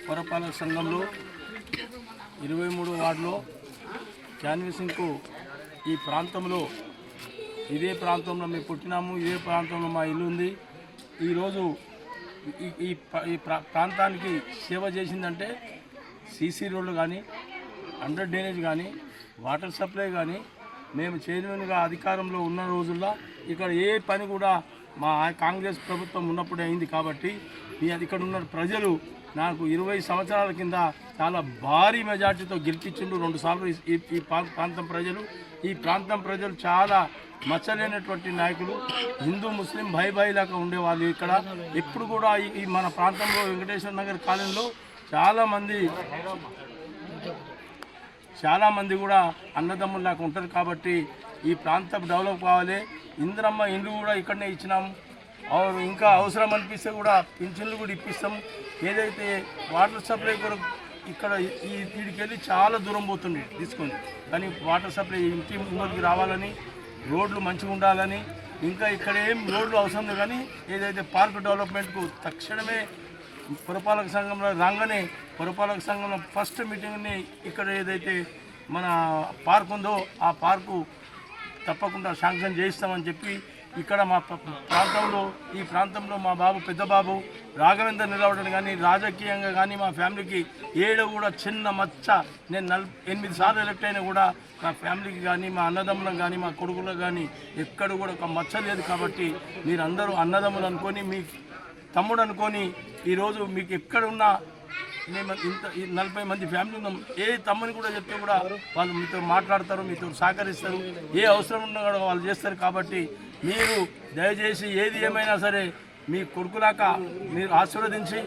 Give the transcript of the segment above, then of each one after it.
పురపాలక సంఘంలో 23 వార్డులో క్యాన్వాసింగ్కు ఈ ప్రాంతంలో ఇదే ప్రాంతంలో మేము పుట్టినాము, ఇదే ప్రాంతంలో మా ఇల్లు ఉంది. ఈరోజు ఈ ప్రాంతానికి సేవ చేసిందంటే సీసీ రోడ్లు కానీ, అండర్ డ్రైనేజ్ కానీ, వాటర్ సప్లై కానీ మేము చైర్మన్గా అధికారంలో ఉన్న రోజుల్లో ఇక్కడ ఏ పని కూడా మా కాంగ్రెస్ ప్రభుత్వం ఉన్నప్పుడే అయింది. కాబట్టి ఇక్కడ ఉన్న ప్రజలు నాకు 20 సంవత్సరాల కింద చాలా భారీ మెజార్టీతో గెలిపించిండు 2 సార్లు. ఈ ప్రాంతం ప్రజలు చాలా మచ్చలేనటువంటి నాయకులు, హిందూ ముస్లిం భై లాగా ఉండేవాళ్ళు. ఇక్కడ ఎప్పుడు కూడా ఈ మన ప్రాంతంలో వెంకటేశ్వర నగర్ కాలనీలో చాలామంది కూడా అన్నదమ్ముల్లాగా ఉంటారు. కాబట్టి ఈ ప్రాంతం డెవలప్ కావాలి. ఇందిరమ్మ ఇండ్లు కూడా ఇక్కడనే ఇచ్చినాం. ఇంకా అవసరం అనిపిస్తే కూడా పింఛన్లు కూడా ఇప్పిస్తాం. ఏదైతే వాటర్ సప్లై కొరకు ఇక్కడ వీడికి వెళ్ళి చాలా దూరం పోతుంది తీసుకొని, కానీ వాటర్ సప్లై ఇంటి ముందుకి రావాలని, రోడ్లు మంచిగా ఉండాలని, ఇంకా ఇక్కడ ఏం రోడ్లు అవసరం లేదు. కానీ ఏదైతే పార్క్ డెవలప్మెంట్కు తక్షణమే పురపాలక సంఘంలో రాగానే పురపాలక సంఘంలో ఫస్ట్ మీటింగ్ని ఇక్కడ ఏదైతే మన పార్క్ ఉందో ఆ పార్కు తప్పకుండా శాంక్షన్ చేయిస్తామని చెప్పి ఇక్కడ మా ఈ ప్రాంతంలో మా బాబు పెద్ద బాబు రాఘవేంద్ర నిలవడం కానీ, రాజకీయంగా కానీ మా ఫ్యామిలీకి కూడా చిన్న మచ్చ, నేను 8 సార్లు ఎలక్ట్ అయినా కూడా మా ఫ్యామిలీకి కానీ, మా అన్నదమ్ములకు కానీ, మా కొడుకులకు కానీ ఎక్కడ కూడా ఒక మచ్చ లేదు. కాబట్టి మీరందరూ అన్నదమ్ములు అనుకొని, మీ తమ్ముడు అనుకొని ఈరోజు మీకు ఎక్కడున్నా మేము ఇంత 40 మంది ఫ్యామిలీ ఉన్నాం. ఏ తమ్ముని కూడా చెప్తే కూడా వాళ్ళు మీతో మాట్లాడతారు, మీతో సహకరిస్తారు, ఏ అవసరం ఉన్నా కూడా వాళ్ళు చేస్తారు. కాబట్టి మీరు దయచేసి ఏది ఏమైనా సరే మీ కొడుకులాగా మీరు ఆశీర్వదించి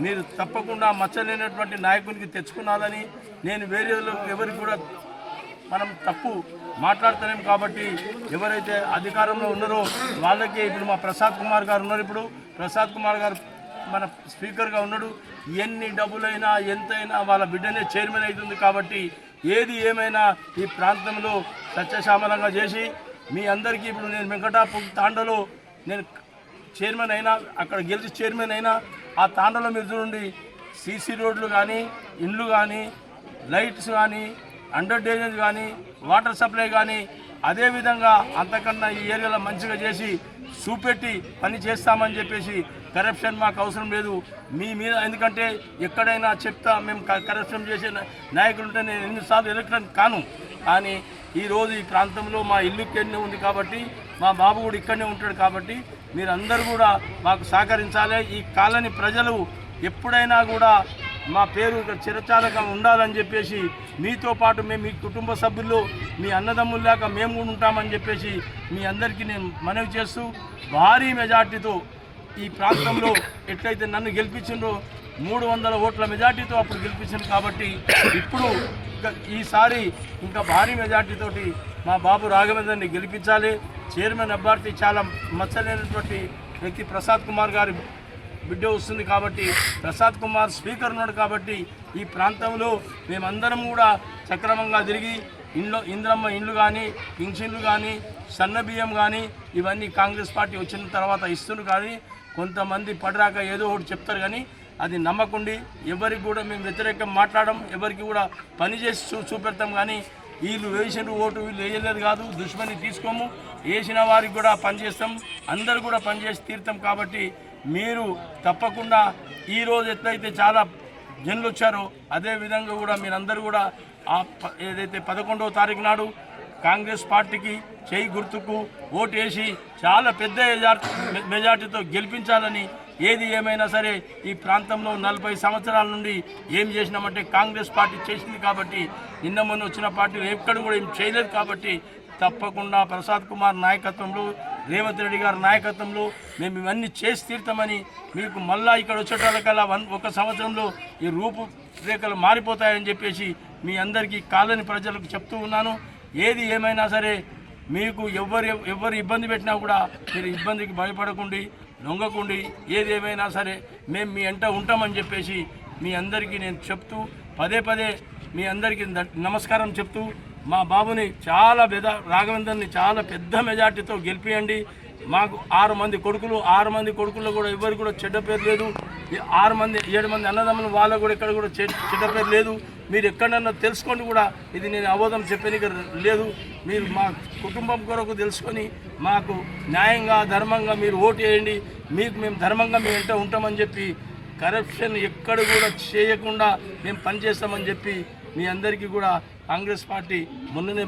మీరు తప్పకుండా మచ్చలేనటువంటి నాయకునికి తెచ్చుకున్నారని, నేను వేరే ఎవరికి కూడా మనం తప్పు మాట్లాడతలేం. కాబట్టి ఎవరైతే అధికారంలో ఉన్నారో వాళ్ళకి ఇప్పుడు మా ప్రసాద్ కుమార్ గారు ఉన్నారు. ఇప్పుడు ప్రసాద్ కుమార్ గారు మన స్పీకర్గా ఉన్నాడు. ఎన్ని డబ్బులైనా ఎంతైనా వాళ్ళ బిడ్డనే చైర్మన్ అవుతుంది. కాబట్టి ఏది ఏమైనా ఈ ప్రాంతంలో సత్యశామలంగా చేసి మీ అందరికీ ఇప్పుడు నేను వెంకటాపూర్ తాండలో నేను చైర్మన్ అయినా, అక్కడ గెలిచి చైర్మన్ అయినా, ఆ తాండలో మీరు చూడండి సీసీ రోడ్లు కానీ, ఇండ్లు కానీ, లైట్స్ కానీ, అండర్ డ్రైనేజ్ కానీ, వాటర్ సప్లై కానీ, అదేవిధంగా అంతకన్నా ఈ ఏరియాలో మంచిగా చేసి చూపెట్టి పని చేస్తామని చెప్పేసి, కరప్షన్ మాకు అవసరం లేదు మీ మీద. ఎందుకంటే ఎక్కడైనా చెప్తా మేము కరప్షన్ చేసే నాయకులు ఉంటే నేను ఎన్నిసార్లు ఎలక్షన్ కాను. కానీ ఈరోజు ఈ ప్రాంతంలో మా ఇల్లు ఇక్కడనే ఉంది కాబట్టి, మా బాబు కూడా ఇక్కడనే ఉంటాడు. కాబట్టి మీరందరూ కూడా మాకు సహకరించాలి. ఈ కాలనీ ప్రజలు ఎప్పుడైనా కూడా మా పేరు చిరచాలగా ఉండాలని చెప్పేసి, మీతో పాటు మేము మీ కుటుంబ సభ్యులు, మీ అన్నదమ్ముల్లాగా మేము కూడా ఉంటామని చెప్పేసి మీ అందరికీ నేను మనవి చేస్తూ, భారీ మెజార్టీతో ఈ ప్రాంతంలో ఎట్లయితే నన్ను గెలిపించిండ్రో 300 ఓట్ల మెజార్టీతో అప్పుడు గెలిపించాను. కాబట్టి ఇప్పుడు ఈసారి ఇంకా భారీ మెజార్టీతోటి మా బాబు రాఘవేంద్రని గెలిపించాలి. చైర్మన్ అభ్యర్థి చాలా మచ్చలేనటువంటి వ్యక్తి ప్రసాద్ కుమార్ గారి బిడ్డ వస్తుంది. కాబట్టి ప్రసాద్ కుమార్ స్పీకర్ ఉన్నాడు. కాబట్టి ఈ ప్రాంతంలో మేమందరం కూడా సక్రమంగా తిరిగి ఇందిరమ్మ ఇండ్లు కానీ, పింఛన్లు కానీ, సన్న బియ్యం కానీ ఇవన్నీ కాంగ్రెస్ పార్టీ వచ్చిన తర్వాత ఇస్తున్నారు. కానీ కొంతమంది పడరాక ఏదో ఒకటి చెప్తారు. కానీ అది నమ్మకండి. ఎవరికి కూడా మేము వ్యతిరేకం మాట్లాడడం, ఎవరికి కూడా పని చేసి చూపెడతాం. కానీ వీళ్ళు వేసిన ఓటు వీళ్ళు వేయలేదు కాదు, దుష్మని తీసుకోము. వేసిన వారికి కూడా పనిచేస్తాం, అందరూ కూడా పనిచేసి తీరుతాం. కాబట్టి మీరు తప్పకుండా ఈరోజు ఎట్లయితే చాలా జనులు వచ్చారో అదేవిధంగా కూడా మీరందరూ కూడా ఏదైతే 11వ తారీఖు నాడు కాంగ్రెస్ పార్టీకి చేయి గుర్తుకు ఓటు వేసి చాలా పెద్ద మెజార్టీతో గెలిపించాలని, ఏది ఏమైనా సరే ఈ ప్రాంతంలో 40 సంవత్సరాల నుండి ఏం చేసినామంటే కాంగ్రెస్ పార్టీ చేసింది. కాబట్టి నిన్న మొన్న వచ్చిన పార్టీలు ఎక్కడ కూడా ఏం చేయలేదు. కాబట్టి తప్పకుండా ప్రసాద్ కుమార్ నాయకత్వంలో, రేవంత్ రెడ్డి గారి నాయకత్వంలో మేము ఇవన్నీ చేసి తీరుతామని, మీకు మళ్ళా ఇక్కడ వచ్చేటోళ్ళకల్లా 1 సంవత్సరంలో ఈ రూపురేఖలు మారిపోతాయని చెప్పేసి మీ అందరికీ కాలనీ ప్రజలకు చెప్తూ ఉన్నాను. ఏది ఏమైనా సరే మీకు ఎవరు ఇబ్బంది పెట్టినా కూడా మీరు ఇబ్బందికి భయపడకండి, లొంగకుండి. ఏది ఏమైనా సరే మేము మీ వెంట ఉంటామని చెప్పేసి మీ అందరికీ నేను చెప్తూ, పదే మీ అందరికీ నమస్కారం చెప్తూ, మా బాబుని రాఘవేంద్రని చాలా పెద్ద మెజార్టీతో గెలిపియండి. మాకు 6 మంది కొడుకులు, 6 మంది కొడుకుల్లో కూడా ఎవరికి కూడా చెడ్డ పేరు లేదు. 7 మంది అన్నదమ్ములు వాళ్ళకు కూడా ఎక్కడ కూడా చెడ్డ పేరు లేదు. మీరు ఎక్కడన్నా తెలుసుకోండి కూడా, ఇది నేను అబోధం చెప్పేది లేదు. మీరు మా కుటుంబం కొరకు తెలుసుకొని మాకు న్యాయంగా ధర్మంగా మీరు ఓటు వేయండి. మీకు మేము ధర్మంగా మీ వెంట ఉంటామని చెప్పి, కరప్షన్ ఎక్కడ కూడా చేయకుండా మేము పనిచేస్తామని చెప్పి మీ అందరికీ కూడా కాంగ్రెస్ పార్టీ మొన్ననే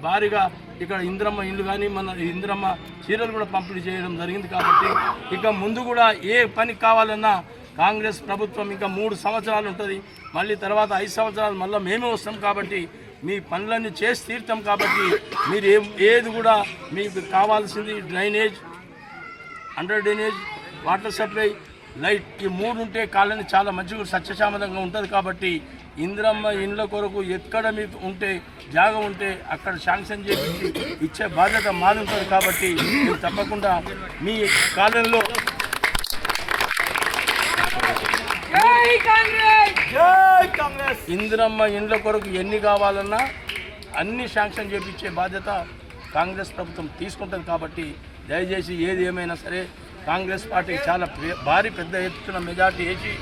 భారీగా ఇక్కడ ఇందిరమ్మ ఇల్లు కానీ మన ఇందిరమ్మ చీరలు కూడా పంపిణీ చేయడం జరిగింది. కాబట్టి ఇక ముందు కూడా ఏ పని కావాలన్నా కాంగ్రెస్ ప్రభుత్వం ఇంకా 3 సంవత్సరాలు ఉంటుంది. మళ్ళీ తర్వాత 5 సంవత్సరాలు మళ్ళీ మేమే వస్తాం. కాబట్టి మీ పనులన్నీ చేసి తీరుతాం. కాబట్టి మీరు ఏది కూడా మీకు కావాల్సింది drainage, under drainage, water supply, light, ఈ 3 ఉంటే కాలనీ చాలా మంచిగా సత్యశామలంగా ఉంటుంది. కాబట్టి ఇందిరమ్మ ఇండ్ల కొరకు ఎక్కడ మీకు ఉంటే జాగా ఉంటే అక్కడ శాంక్షన్ చేసి ఇచ్చే బాధ్యత మాది ఉంటుంది. కాబట్టి మీరు తప్పకుండా మీ కాలనీలో ఇందిరమ్మ ఇండ్ల కొరకు ఎన్ని కావాలన్నా అన్ని శాంక్షన్ చేయించే బాధ్యత కాంగ్రెస్ ప్రభుత్వం తీసుకుంటుంది. కాబట్టి దయచేసి ఏది ఏమైనా సరే కాంగ్రెస్ పార్టీకి చాలా భారీ పెద్ద ఎత్తున మెజార్టీ వేసి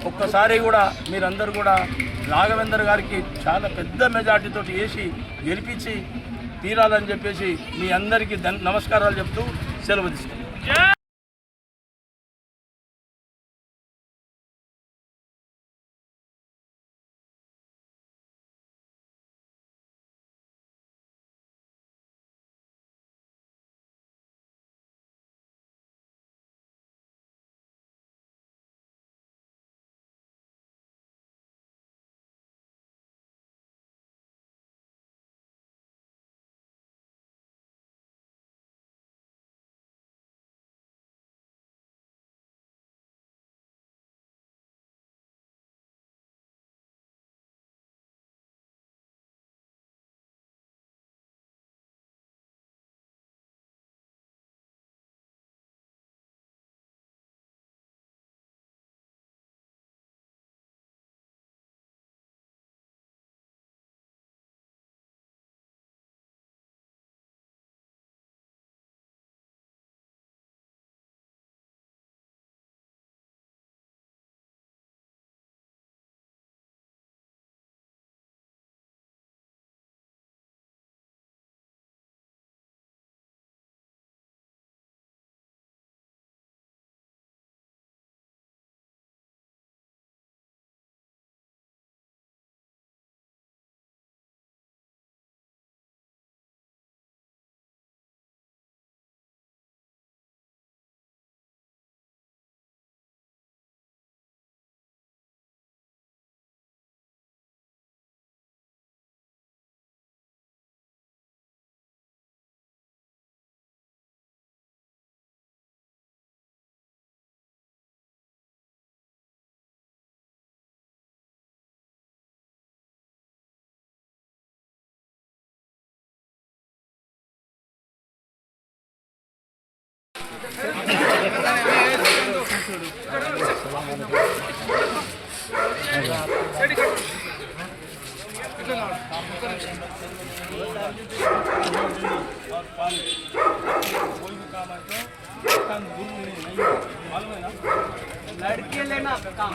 ఒక్కసారి కూడా మీరందరూ కూడా రాఘవేందర్ గారికి చాలా పెద్ద మెజార్టీతో వేసి గెలిపించి తీరాలని చెప్పేసి మీ అందరికీ నమస్కారాలు చెప్తూ సెలవు తీసుకుంటాం. लड़के लेना काम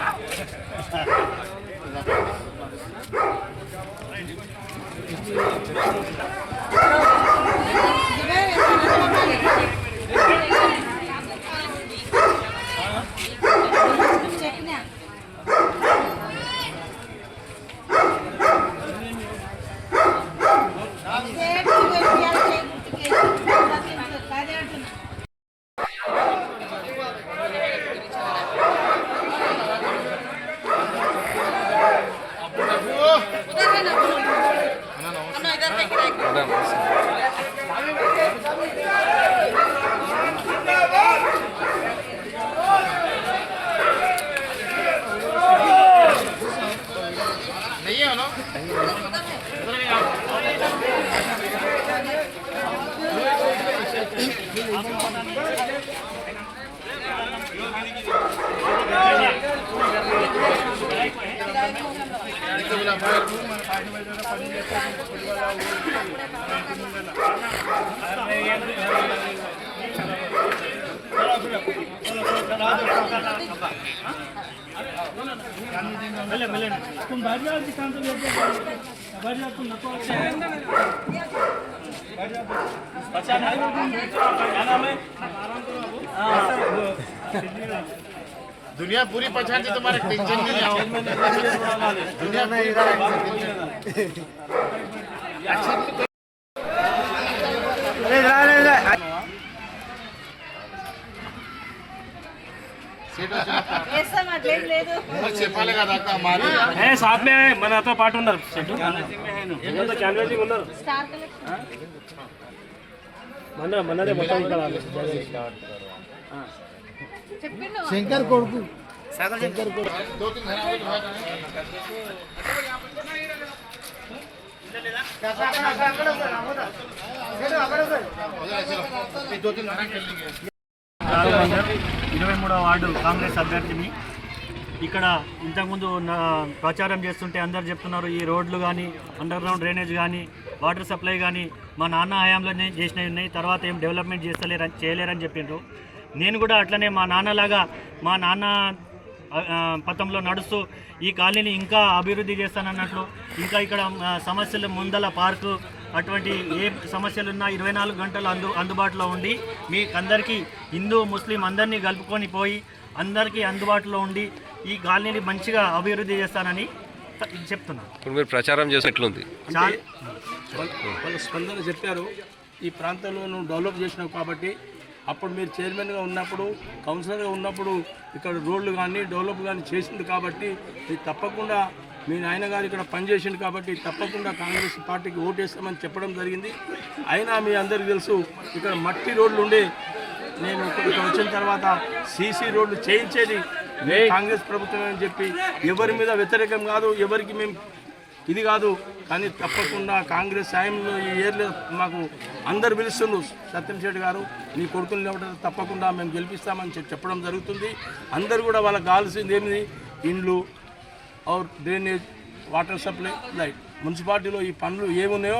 तुम बाहर जाओ किसान तो बाहर जाओ तुम नको दुनिया पूरी पछाड़ती, तुम्हारे टेंशन नहीं आओ। दुनिया नहीं చెప్పాలి కదా అక్క మాది साथ में మనతో పాటు ఉన్నారు క్యాన్వాసింగ్ ఉన్నారు మనదే మొత్తం ఇక్కడ శంకర్ కొడుకు दो तीन घराने के बाद दो तीन घराने के लिए 23వ వార్డు కాంగ్రెస్ అభ్యర్థిని. ఇక్కడ ఇంతకుముందు ప్రచారం చేస్తుంటే అందరు చెప్తున్నారు ఈ రోడ్లు కానీ అండర్ గ్రౌండ్ డ్రైనేజ్ కానీ వాటర్ సప్లై కానీ మా నాన్న హయాంలోనే చేసినవి ఉన్నాయి, తర్వాత ఏం డెవలప్మెంట్ చేయలేరని చెప్పిండ్రు. నేను కూడా అట్లనే మా నాన్నలాగా మా నాన్న పథంలో నడుస్తూ ఈ కాలనీని ఇంకా అభివృద్ధి చేస్తానన్నట్లు, ఇంకా ఇక్కడ సమస్యలు ముందల పార్కు అటువంటి ఏ సమస్యలున్నా 24 గంటలు అందుబాటులో ఉండి మీకందరికీ హిందూ ముస్లిం అందరినీ కలుపుకొని పోయి అందరికీ అందుబాటులో ఉండి ఈ కాలనీని మంచిగా అభివృద్ధి చేస్తానని చెప్తున్నాను. ఇప్పుడు మీరు ప్రచారం చేసిన ఎట్లుంది? వాళ్ళ స్పందన చెప్పారు, ఈ ప్రాంతంలో నువ్వు డెవలప్ చేసినావు కాబట్టి అప్పుడు మీరు చైర్మన్గా ఉన్నప్పుడు కౌన్సిలర్గా ఉన్నప్పుడు ఇక్కడ రోడ్లు కానీ డెవలప్ కానీ చేసింది కాబట్టి ఇది తప్పకుండా మీ నాయనగారు ఇక్కడ పనిచేసింది కాబట్టి తప్పకుండా కాంగ్రెస్ పార్టీకి ఓటేస్తామని చెప్పడం జరిగింది. అయినా మీ అందరికీ తెలుసు ఇక్కడ మట్టి రోడ్లు ఉండే నేను ఇక్కడ వచ్చిన తర్వాత సీసీ రోడ్లు చేయించేది కాంగ్రెస్ ప్రభుత్వం అని చెప్పి ఎవరి మీద వ్యతిరేకం కాదు, ఎవరికి మేము ఇది కాదు, కానీ తప్పకుండా కాంగ్రెస్ సాయంలో ఈ ఏర్లో మాకు అందరు పిలుస్తున్నారు. సత్యం శెట్టి గారు నీ కొడుకులు లేవడం తప్పకుండా మేము గెలిపిస్తామని చెప్పడం జరుగుతుంది. అందరూ కూడా వాళ్ళకి కావాల్సింది ఏమిది, ఇండ్లు और డ్రైనేజ్ వాటర్ సప్లై లైట్. మున్సిపాలిటీలో ఈ పనులు ఏమున్నాయో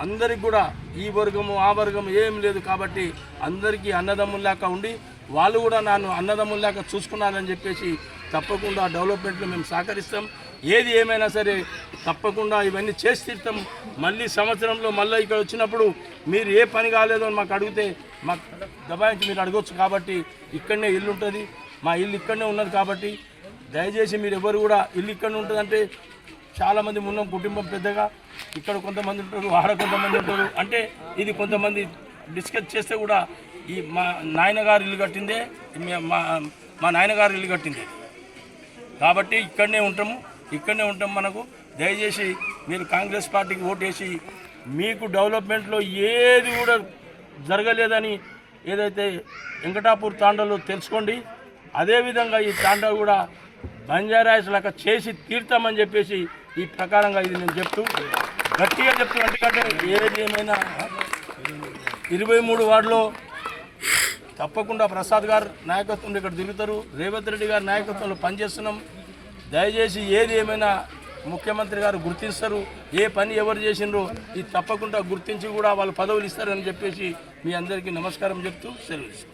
అందరికి కూడా ఈ వర్గము ఆ వర్గము ఏం లేదు కాబట్టి అందరికీ అన్నదమ్ముల్లాగా ఉండి వాళ్ళు కూడా నన్ను అన్నదమ్ముల్లాగా చూసుకున్నారని చెప్పేసి తప్పకుండా డెవలప్మెంట్లో మేము సహకరిస్తాం. ఏది ఏమైనా సరే తప్పకుండా ఇవన్నీ చేసి తీర్థం. మళ్ళీ సంవత్సరంలో మళ్ళీ ఇక్కడ వచ్చినప్పుడు మీరు ఏ పని కాలేదో అని మాకు అడిగితే మాకు దబాయించి మీరు అడగవచ్చు. కాబట్టి ఇక్కడనే ఇల్లు ఉంటుంది, మా ఇల్లు ఇక్కడనే ఉన్నది కాబట్టి దయచేసి మీరు ఎవరు కూడా ఇల్లు ఇక్కడ ఉంటుందంటే చాలామంది ఉన్నాం కుటుంబం పెద్దగా, ఇక్కడ కొంతమంది ఉంటారు, ఆడ కొంతమంది ఉంటారు. అంటే ఇది కొంతమంది డిస్కస్ చేస్తే కూడా ఈ మా నాయనగారు ఇల్లు కట్టిందే, మా నాయనగారు ఇల్లు కట్టిందే కాబట్టి ఇక్కడనే ఉంటాం. మనకు దయచేసి మీరు కాంగ్రెస్ పార్టీకి ఓటేసి మీకు డెవలప్మెంట్లో ఏది కూడా జరగలేదని ఏదైతే వెంకటాపూర్ తాండాలో తెలుసుకోండి. అదేవిధంగా ఈ తాండా కూడా బంజారాయిస్ లాగా చేసి తీర్థమని చెప్పేసి ఈ ప్రకారంగా ఇది నేను చెప్తూ గట్టిగా చెప్తూ, ఎందుకంటే ఏది ఏమైనా 23 వార్డులో తప్పకుండా ప్రసాద్ గారు నాయకత్వంలో ఇక్కడ తిరుగుతారు, రేవంత్ రెడ్డి గారి నాయకత్వంలో పనిచేస్తున్నాం. దయచేసి ఏది ఏమైనా ముఖ్యమంత్రి గారు గుర్తిస్తారు, ఏ పని ఎవరు చేసిండ్రో ఇది తప్పకుండా గుర్తించి కూడా వాళ్ళు పదవులు ఇస్తారని చెప్పేసి మీ అందరికీ నమస్కారం చెప్తూ సెలవు.